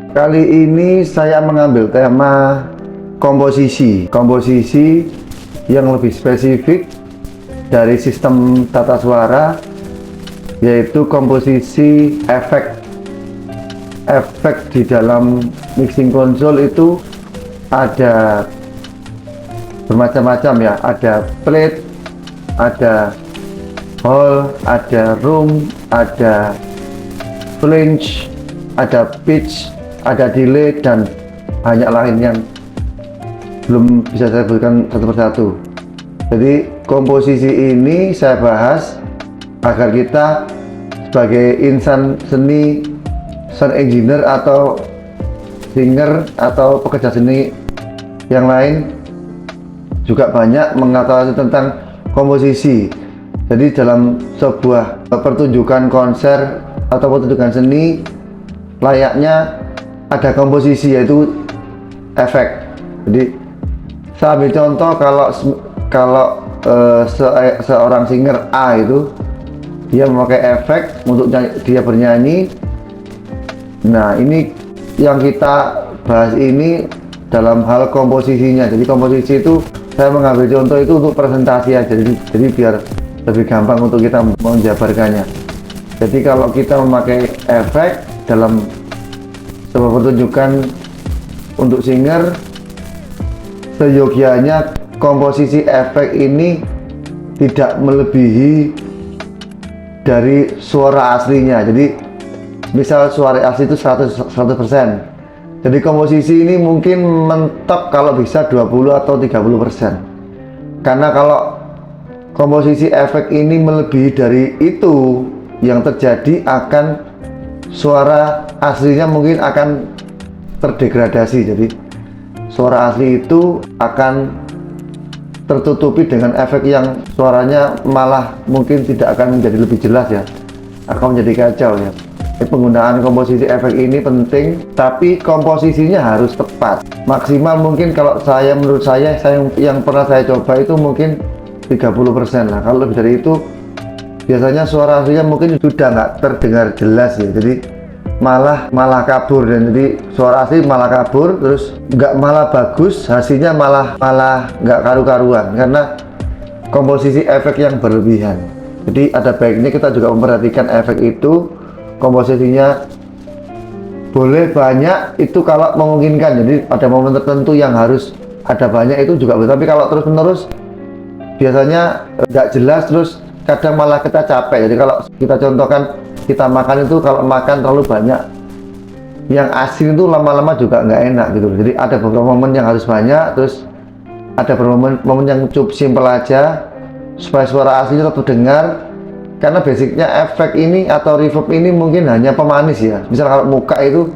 Kali ini saya mengambil tema komposisi yang lebih spesifik dari sistem tata suara, yaitu komposisi efek di dalam mixing console. Itu ada bermacam-macam ya, ada plate, ada hole, ada room, ada flange, ada pitch, ada delay, dan banyak lain yang belum bisa saya sebutkan satu persatu. Jadi komposisi ini saya bahas agar kita sebagai insan seni, sound engineer atau singer atau pekerja seni yang lain juga banyak mengetahui tentang komposisi. Jadi dalam sebuah pertunjukan konser atau pertunjukan seni, layaknya ada komposisi, yaitu efek. Jadi saya ambil contoh, kalau seorang singer A itu dia memakai efek untuk dia bernyanyi. Nah, ini yang kita bahas ini dalam hal komposisinya. Jadi komposisi itu saya mengambil contoh itu untuk presentasi aja, jadi biar lebih gampang untuk kita menjabarkannya. Jadi kalau kita memakai efek dalam sebuah pertunjukan untuk singer, seyogianya komposisi efek ini tidak melebihi dari suara aslinya. Jadi misal suara asli itu 100%. Jadi komposisi ini mungkin mentok kalau bisa 20 atau 30%. Karena kalau komposisi efek ini melebihi dari itu, yang terjadi akan suara aslinya mungkin akan terdegradasi. Jadi suara asli itu akan tertutupi dengan efek yang suaranya malah mungkin tidak akan menjadi lebih jelas ya, akan menjadi kacau ya. Penggunaan komposisi efek ini penting, tapi komposisinya harus tepat. Maksimal mungkin kalau menurut saya yang pernah saya coba itu mungkin 30% lah. Kalau lebih dari itu biasanya suara aslinya mungkin sudah nggak terdengar jelas ya, jadi malah kabur. Dan jadi suara asli malah kabur, terus nggak malah bagus, hasilnya malah nggak karu-karuan karena komposisi efek yang berlebihan. Jadi ada baiknya kita juga memperhatikan efek itu, komposisinya boleh banyak itu kalau memungkinkan. Jadi ada momen tertentu yang harus ada banyak, itu juga boleh. Tapi kalau terus-menerus biasanya nggak jelas, terus kadang malah kita capek. Jadi kalau kita contohkan, kita makan itu, kalau makan terlalu banyak yang asin itu lama-lama juga nggak enak gitu. Jadi ada beberapa momen yang harus banyak, terus ada beberapa momen yang cukup simpel aja supaya suara aslinya tetap terdengar. Karena basicnya efek ini atau reverb ini mungkin hanya pemanis ya. Misal kalau muka itu,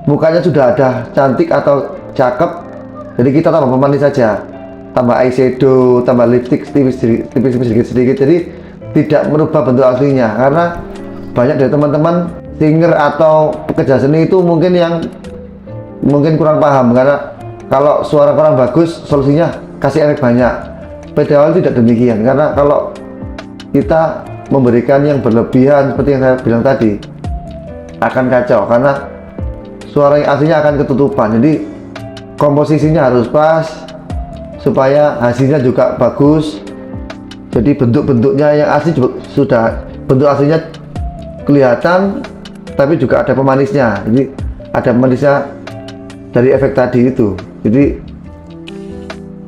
mukanya sudah ada cantik atau cakep, jadi kita tambah pemanis saja, tambah eyeshadow, tambah lipstick tipis sedikit, jadi tidak merubah bentuk aslinya. Karena banyak dari teman-teman singer atau pekerja seni itu mungkin kurang paham, karena kalau suara kurang bagus, solusinya kasih efek banyak. Padahal tidak demikian, karena kalau kita memberikan yang berlebihan seperti yang saya bilang tadi, akan kacau karena suara yang aslinya akan ketutupan. Jadi komposisinya harus pas supaya hasilnya juga bagus. Jadi bentuk-bentuknya yang asli juga sudah, bentuk aslinya kelihatan, tapi juga ada pemanisnya. Jadi ada pemanisnya dari efek tadi itu. Jadi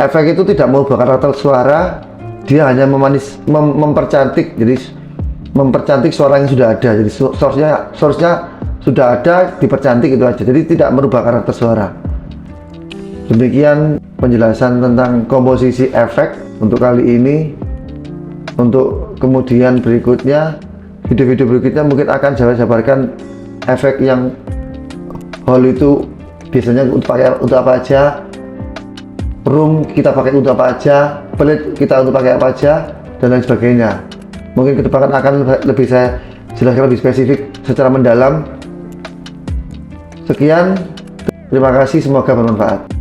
efek itu tidak merubah karakter suara, dia hanya mempercantik. Jadi mempercantik suara yang sudah ada. Jadi source-nya sudah ada, dipercantik itu aja. Jadi tidak merubah karakter suara. Demikian penjelasan tentang komposisi efek untuk kali ini. Untuk kemudian berikutnya, video-video berikutnya mungkin akan saya jabarkan efek yang hole itu biasanya untuk apa aja, room kita pakai untuk apa aja, plate kita untuk pakai apa aja, dan lain sebagainya. Mungkin ke depan akan lebih saya jelaskan lebih spesifik secara mendalam. Sekian, terima kasih, semoga bermanfaat.